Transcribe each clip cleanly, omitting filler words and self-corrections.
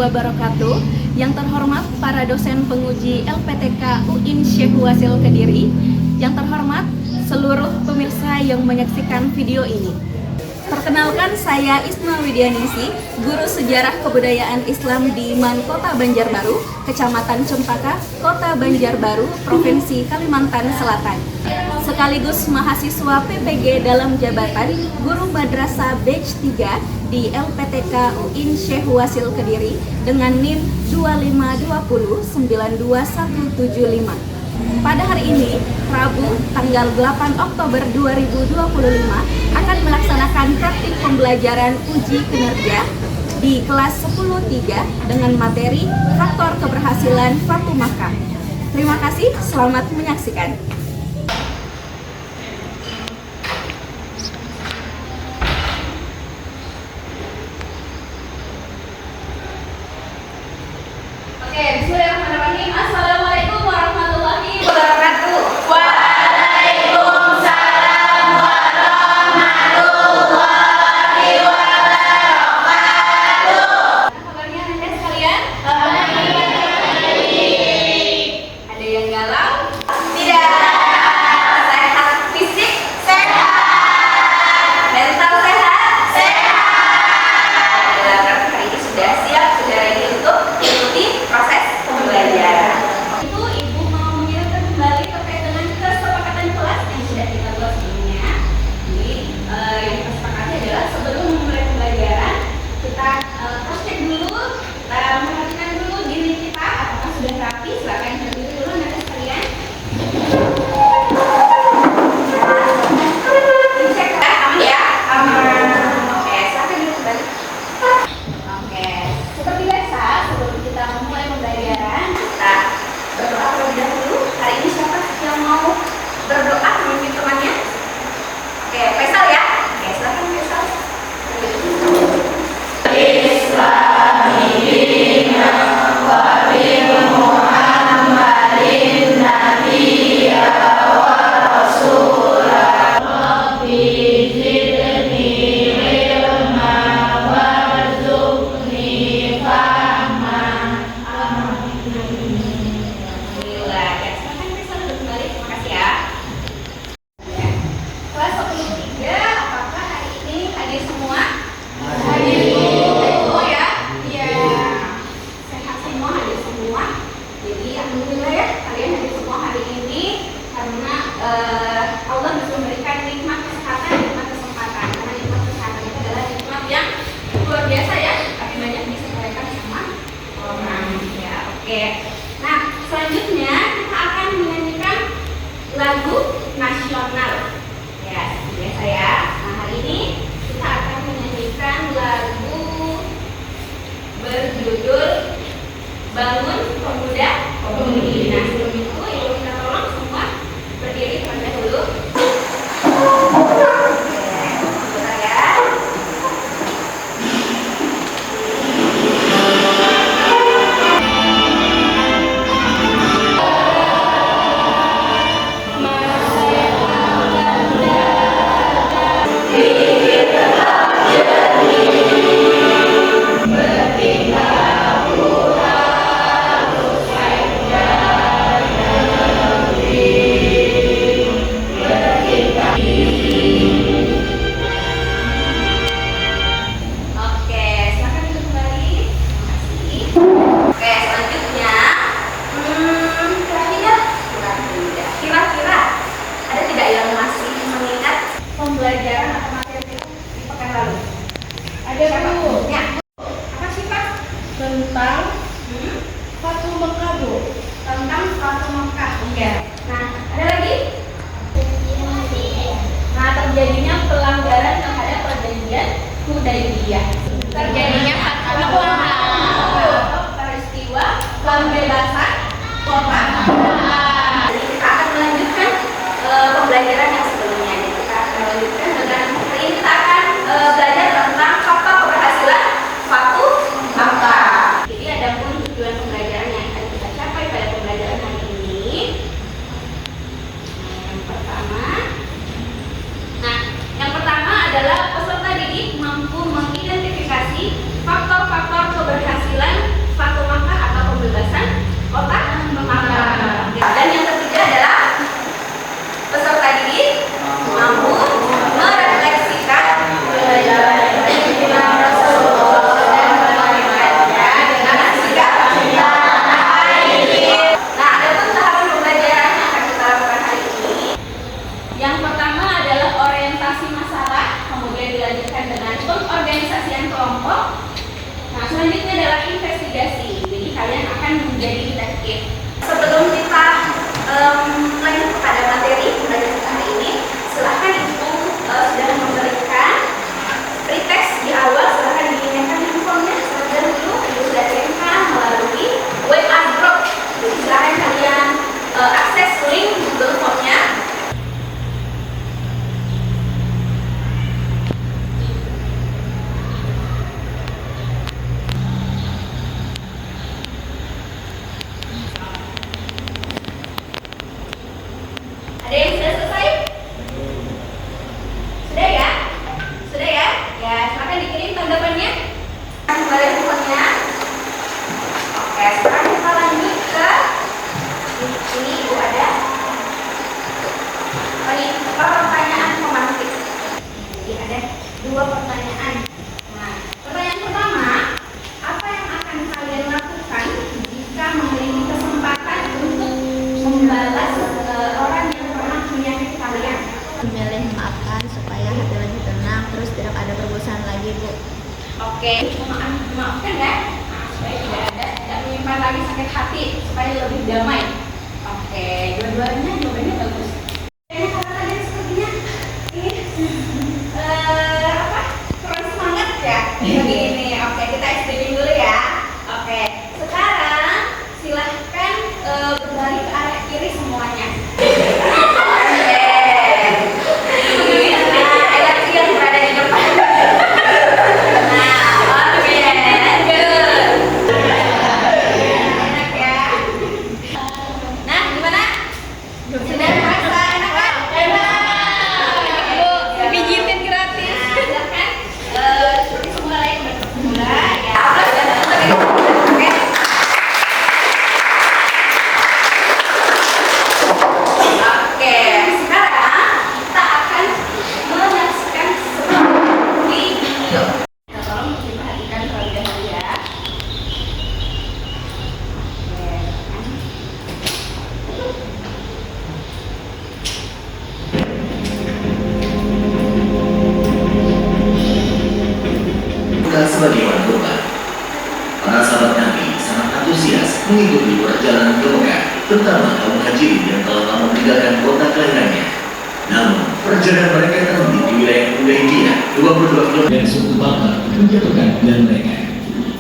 wabarakatuh. Yang terhormat para dosen penguji LPTK UIN Syekh Wasil Kediri. Yang terhormat seluruh pemirsa yang menyaksikan video ini. Perkenalkan, saya Isma Widianisi, guru sejarah kebudayaan Islam di MAN Kota Banjarbaru, Kecamatan Cempaka, Kota Banjarbaru, Provinsi Kalimantan Selatan. Sekaligus mahasiswa PPG dalam jabatan Guru Madrasah Batch 3 di LPTK UIN Syekh Wasil Kediri dengan NIM 252092175. Pada hari ini, Rabu, tanggal 8 Oktober 2025, akan melaksanakan praktik pembelajaran uji kinerja di kelas 10-3 dengan materi faktor keberhasilan Fatu Makkah. Terima kasih, selamat menyaksikan. Oke, bismillahirrahmanirrahim. Assalamualaikum warahmatullahi wabarakatuh. Waalaikumsalam warahmatullahi wabarakatuh. Kabarnya Anda sekalian? Ada yang galau? Tidak. Sehat fisik? Sehat. Mental sehat? Sehat. Berarti hari ini sudah siap, sudah ready untuk mengikuti proses pembelajaran. Itu Ibu mau mengingatkan kembali terkait dengan kesepakatan kelas yang sudah kita buat sebelumnya. Jadi yang kita sepakati adalah sebelum memulai pembelajaran kita cross check dulu, kita memperhatikan dulu diri kita apakah sudah rapi. Silakan berdiri dulu nanti sekalian. Dicek kan aman ya? Aman. Oke, silakan duduk kembali. Oke, seperti biasa sebelum kita memulai pembelajaran Kita berdoa terlebih dahulu. Hari ini siapa yang mau berdoa memimpin temannya? Oke, Faisal ya? Oke, silakan Faisal. Alhamdulillah. Ya, silakan Faisal duduk kembali. Terima kasih ya. kelas 10-3, apakah hari ini hadir semua? Hadir. Semua ya? Iya. Sehat semua, hadir semua. Jadi alhamdulillah ya, kalian hadir semua hari ini karena Allah bisa memberikan nikmat kesehatan, nikmat kesempatan. Karena nikmat kesehatan itu adalah nikmat yang luar biasa ya, tapi banyak disampaikan sama orang. Ya, oke. Nah, selanjutnya kita akan menyanyikan lagu nasional. Ya, seperti biasa ya. Nah, hari ini kita akan menyanyikan lagu berjudul Bangun Pemuda Pemudi. Nah, sebelum itu Ibu minta tolong semua berdiri terlebih dahulu. Sebentar ya. Oke, silakan duduk kembali. Terima kasih. Oke, selanjutnya kira-kira ada tidak yang masih mengingat pembelajaran atau materi di pekan lalu? Ada Bu. Ya. Apa sih Pak? Tentang Fatu Makkah, Bu. Tentang Fatu Makkah. Iya. Nah, ada lagi? Nah, terjadinya pelanggaran terhadap perjanjian Hudaybiyah. Terjadinya Fatwa atau peristiwa pembebasan kota Makkah. Jadi kita akan melanjutkan pembelajaran yang sebelumnya. Jadi kita akan melanjutkan dengan hari ini kita akan belajar tentang faktor keberhasilan Fatu Makkah. Jadi ada pun tujuan pembelajaran yang akan kita capai pada pembelajaran hari ini. Yang pertama adalah peserta didik mampu mengidentifikasi faktor-faktor namun merefleksikan kehidupan Rasulullah dan menyampaikannya dengan sikap cinta tanah air. Nah, ada pun tahapan pembelajaran yang akan kita lakukan hari ini. Yang pertama adalah orientasi masalah, kemudian dilanjutkan dengan pengorganisasian kelompok. Nah, selanjutnya adalah investigasi. Jadi kalian akan menjadi detektif. Sebelum kita lanjut kepada materi pembelajaran kita hari ini, silahkan ibu sudah memberikan preteks di awal. Silahkan diingatkan handphonenya terlebih dahulu. Ibu sudah kirimkan melalui WA group. Jadi silahkan kalian akses link Google Form-nya. Ada yang sudah selesai? Sudah ya? Sudah ya? Ya, silakan dikirim tanggapannya. Kembali handphonenya. Oke, sekarang kita lanjut ke ini. Ibu ada pertanyaan pemantik. Jadi ada 2 pertanyaan. Nah, pertanyaan pertama, apa yang akan kalian lakukan jika memiliki kesempatan untuk membalas orang yang pernah menyakiti kalian? Memilih memaafkan supaya hati lebih tenang, terus tidak ada perbosan lagi, Bu. Oke, memaafkan ya, nah, supaya tidak menyimpan lagi sakit hati, supaya lebih damai. Oke, dua-duanya jawabannya bagus. Kayaknya kalau kalian sepertinya ini kurang semangat ya pagi ini. Oke, kita extending dulu ya. Oke, sekarang silahkan berbalik ke arah kiri semuanya. Yang berada di depan. Enak ya. Nah, gimana? Sudah merasa enak kan? Enak. Pijitin gratis. Nah, silakan seperti semula lain bermula ya. Oke. Oke, sekarang kita akan menyaksikan sebuah video. Nah, tolong diperhatikan terlebih dahulu ya. Bukan sebagaimana beban. Para sahabat Nabi sangat antusias mengikuti perjalanan ke Mekah, terutama kaum hajirin yang telah lama meninggalkan kota kelahirannya. Namun, perjalanan mereka terhenti di wilayah Hudaybiyah 22 km dan suku Bakar menjatuhkan pilihan mereka.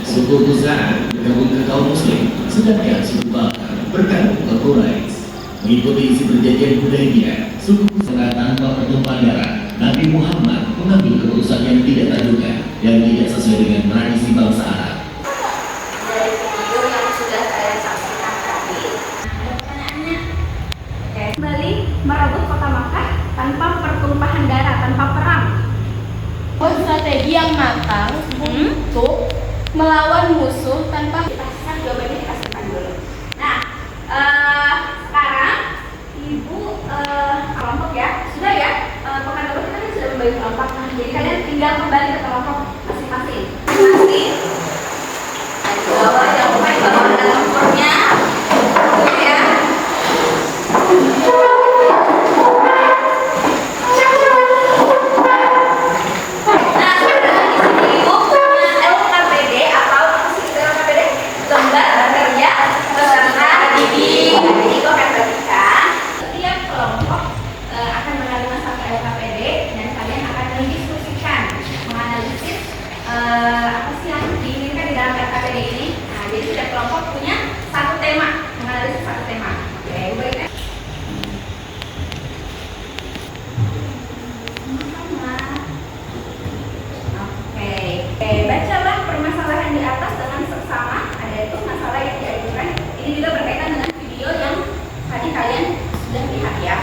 Suku Khuza'ah bergabung ke kaum Muslim, sedangkan suku Bakar bergabung ke Quraisy. Mengikuti isi perjanjian Hudaybiyah, suku Khuza'ah tanpa pertumpahan darah, Nabi Muhammad mengambil keputusan yang tidak terduga dan tidak sesuai dengan tradisi bangsa Arab. Dari video yang sudah saya saksikan tadi, ada pertanyaannya. Oke, kembali merebut kota Makkah tanpa pertumpahan darah, tanpa perang. Strategi yang matang untuk melawan musuh tanpa Kita jawabannya dikasihkan dulu. Nah, sekarang ibu kelompok ya, sudah ya. Pekan lalu kita kan sudah membagi kelompok. Nah, jadi kalian tinggal kembali ke kelompok masing-masing. Masing-masing. Bawa jangan lupa dibawa ada nomornya. Dulu ya. Nah, sekarang di sini ibu punya LKPD atau apa sih LKPD? Lembar kerja peserta didik. Jadi ibu akan bagikan. Setiap kelompok akan menerima satu LKPD dan kalian akan mendiskusikan, menganalisis apa sih yang diinginkan di dalam LKPD ini. Nah, jadi setiap kelompok punya satu tema, menganalisis satu tema. Oke, ibu berikan. Oke, bacalah permasalahan di atas dengan seksama. Ada itu masalah yang diajukan. Ini juga berkaitan dengan video yang tadi kalian sudah lihat ya.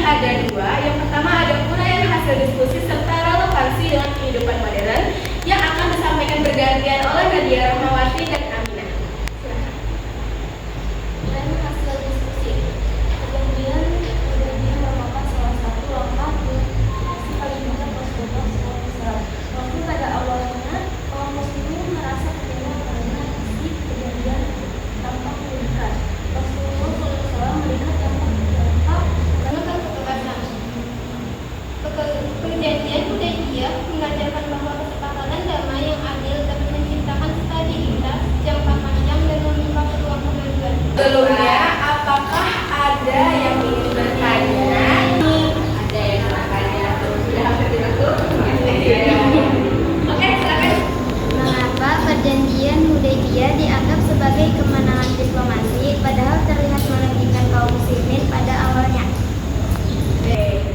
ada dua. Yang pertama ada uraian hasil diskusi serta relevansi dengan kehidupan modern yang akan disampaikan bergantian oleh Nadia Rahmawati dan Aminah. Silakan. Dan hasil diskusi kemudian merupakan salah satu langkah demokrasi paling mudah Rasulullah SAW. Waktu pada awalnya kaum muslimin merasa terkenal karena isi perjanjian tanpa pendidikan. Rasulullah SAW melihat dampak Tentang kebebasan. Perjanjian Hudaybiyah mengajarkan bahwa kesepakatan damai yang adil dapat menciptakan stabilitas jangka panjang dan membuka peluang kemajuan. Sebelumnya, apakah ada yang ingin bertanya? Ada yang bertanya sudah hampir ditutup. Oke, silakan. Mengapa perjanjian Hudaybiyah dianggap sebagai kemenangan diplomasi padahal terlihat merugikan kaum muslimin pada awalnya?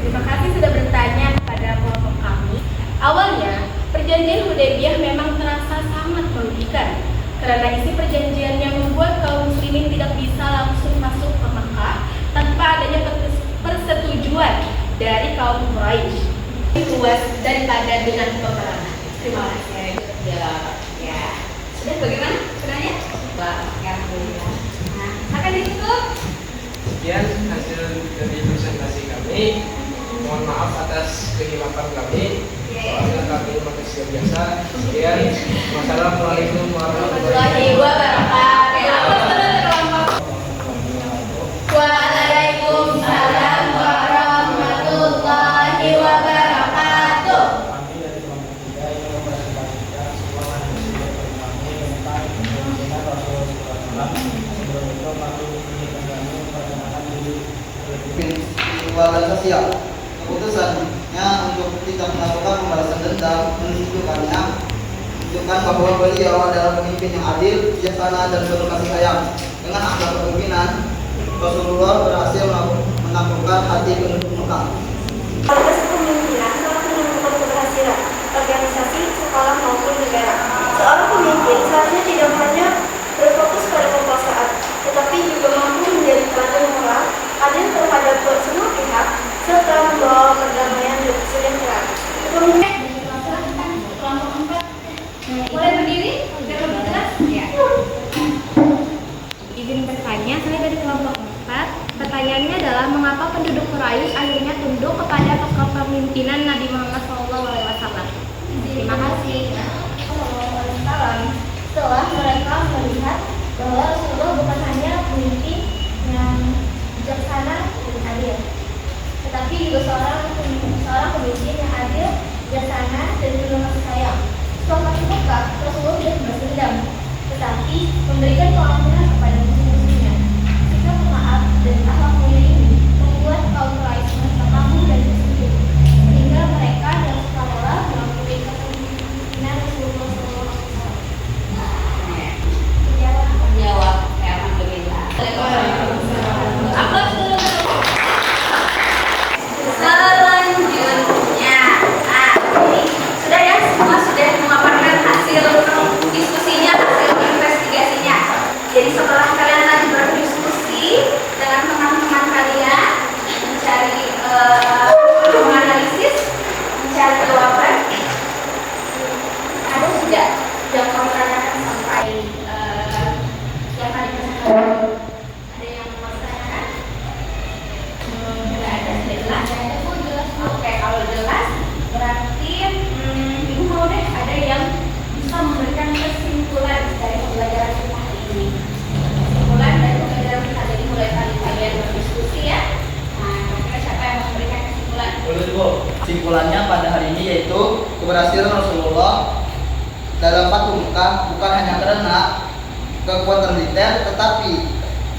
Terima kasih sudah bertanya kepada kelompok kami. Awalnya, perjanjian Hudaybiyah memang terasa sangat merugikan karena isi perjanjian yang membuat kaum muslimin tidak bisa langsung masuk ke Makkah tanpa adanya persetujuan dari kaum Quraisy. Luas daripada dengan peperangan. Terima kasih. Ya. Sudah bagaimana sebenarnya? Alhamdulillah. Nah, akan ditutup. Sekian hasil dari presentasi kami. Mohon maaf atas kehilapan kami. Soalnya kami manusia biasa. Sekian. Wassalamualaikum warahmatullahi wabarakatuh. Waalaikumsalam warahmatullahi wabarakatuh. Keluarga sosial keputusannya untuk tidak melakukan pembalasan dendam menunjukkan bahwa beliau adalah pemimpin yang adil, bijaksana dan penuh kasih sayang. Dengan akhlak kepemimpinan, Rasulullah berhasil menaklukkan hati penduduk Mekah. Kualitas kepemimpinan sangat menentukan keberhasilan organisasi, sekolah maupun negara. Seorang pemimpin seharusnya tidak hanya berfokus pada kekuasaan, tetapi juga mampu menjadi teladan moral, adil terhadap semua pihak, serta membawa perdamaian dan kesejahteraan. Kelompok 4. Boleh berdiri biar lebih jelas? Ya. Izin bertanya, saya dari kelompok 4. Pertanyaannya adalah mengapa penduduk Quraisy akhirnya tunduk kepada kepemimpinan Nabi Muhammad SAW? Terima kasih. Setelah mereka melihat bahwa Rasulullah bukan hanya pemimpin yang bijaksana dan adil, tetapi juga seorang pemimpin yang adil, bijaksana dan penuh kasih sayang. Setelah masuk Mekah, Rasulullah tidak membalas dendam, tetapi memberikan keampunan kepada musuh-musuhnya. Sikap pemaaf dan akhlak mulia ini membuat kaum Quraisy merasa kagum dan bersyukur, sehingga mereka dengan sukarela mengakui kepemimpinan Rasulullah SAW. Menjawab. Alhamdulillah. Aplaus dulu. Selanjutnya, ini sudah ya, semua sudah memaparkan hasil diskusinya, hasil investigasinya. Jadi setelah kalian tadi berdiskusi dengan teman-teman kalian, mencari menganalisis, mencari jawaban, ada tidak yang mau ditanyakan sampai yang tadi presentasi? Ada yang mau ditanyakan? Tidak ada, sudah jelas. Oke, kalau jelas berarti ibu mau deh ada yang bisa memberikan kesimpulan dari pembelajaran kita hari ini. Kesimpulan dari pembelajaran kita jadi mulai tadi kalian berdiskusi ya. Nah, kira-kira siapa yang memberikan kesimpulan? Kesimpulannya pada hari ini yaitu keberhasilan Rasulullah dalam Fathu Mekah bukan hanya karena kekuatan militer, tetapi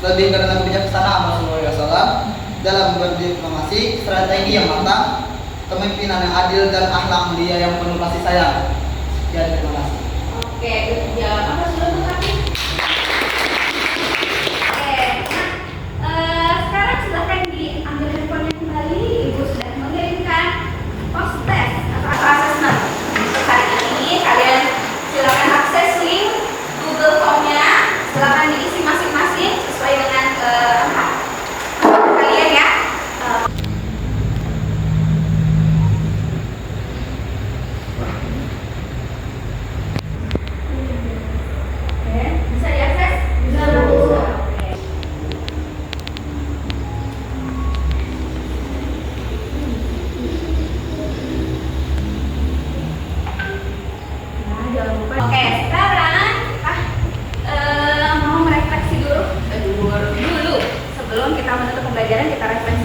lebih karena kebijaksanaan Rasulullah SAW dalam berdiplomasi, strategi yang matang, kepemimpinan yang adil dan akhlak mulia yang penuh kasih sayang. Sekian, terima kasih. Oke, jawab apa sudah tadi? Oke, nah sekarang silahkan diambil handphonenya kembali. Ibu sudah mengirimkan post test atau assessment untuk hari ini. Kalian silakan akses link Google Form-nya, silakan diisi masing-masing sesuai dengan kalian ya.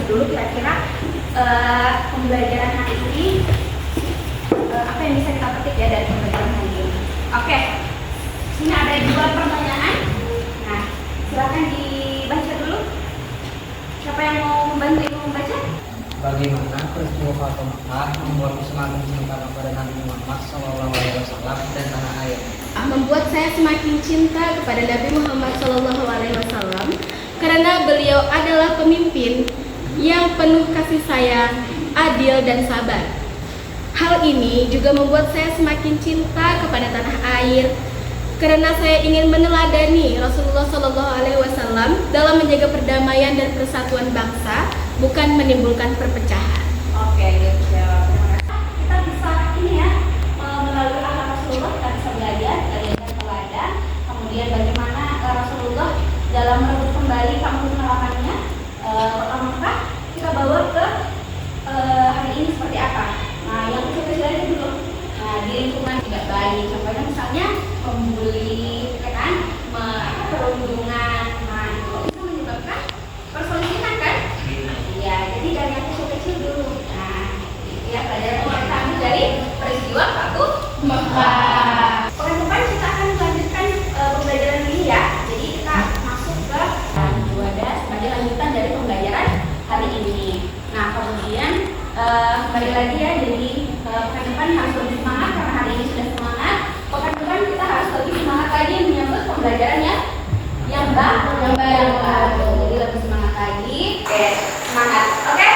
dulu kira-kira pembelajaran hari ini apa yang bisa kita petik ya dari pembelajaran hari ini. Oke, sini ada 2 pertanyaan. Nah, silakan dibaca dulu. Siapa yang mau membantu ibu membaca? Bagaimana peristiwa Fatu Makkah membuatmu semakin cinta kepada Nabi Muhammad SAW dan tanah air? Membuat saya semakin cinta kepada Nabi Muhammad SAW karena beliau adalah pemimpin yang penuh kasih sayang, adil dan sabar. Hal ini juga membuat saya semakin cinta kepada tanah air karena saya ingin meneladani Rasulullah SAW dalam menjaga perdamaian dan persatuan bangsa, bukan menimbulkan perpecahan. Oke, good job. Terima kasih. Kita bisa ini ya, melalui akhlak Rasulullah kita bisa belajar dari teladan. Kemudian bagaimana Rasulullah dalam merebut kembali kampung halamannya kota Makkah, kita bawa ke hari ini seperti apa. Nah, yang kecil-kecil aja dulu. Nah, di lingkungan tidak baik. Contohnya misalnya membuli, ya kan, perundungan. Nah, itu bisa menyebabkan perselisihan kan? Iya, jadi dari yang kecil-kecil dulu. Nah, ya pelajaran yang kita ambil dari peristiwa Fatu Makkah. Pekan depan kita akan melanjutkan pembelajaran ini ya. Jadi kita masuk ke ada sebagai lanjutan dari pembelajaran hari ini. Nah, kemudian kembali lagi ya. Jadi pekan depan harus lebih semangat karena hari ini sudah semangat. Pekan depan kita harus lebih semangat lagi menyambut pembelajaran yang baru. Jadi lebih semangat lagi. Oke, semangat. Oke.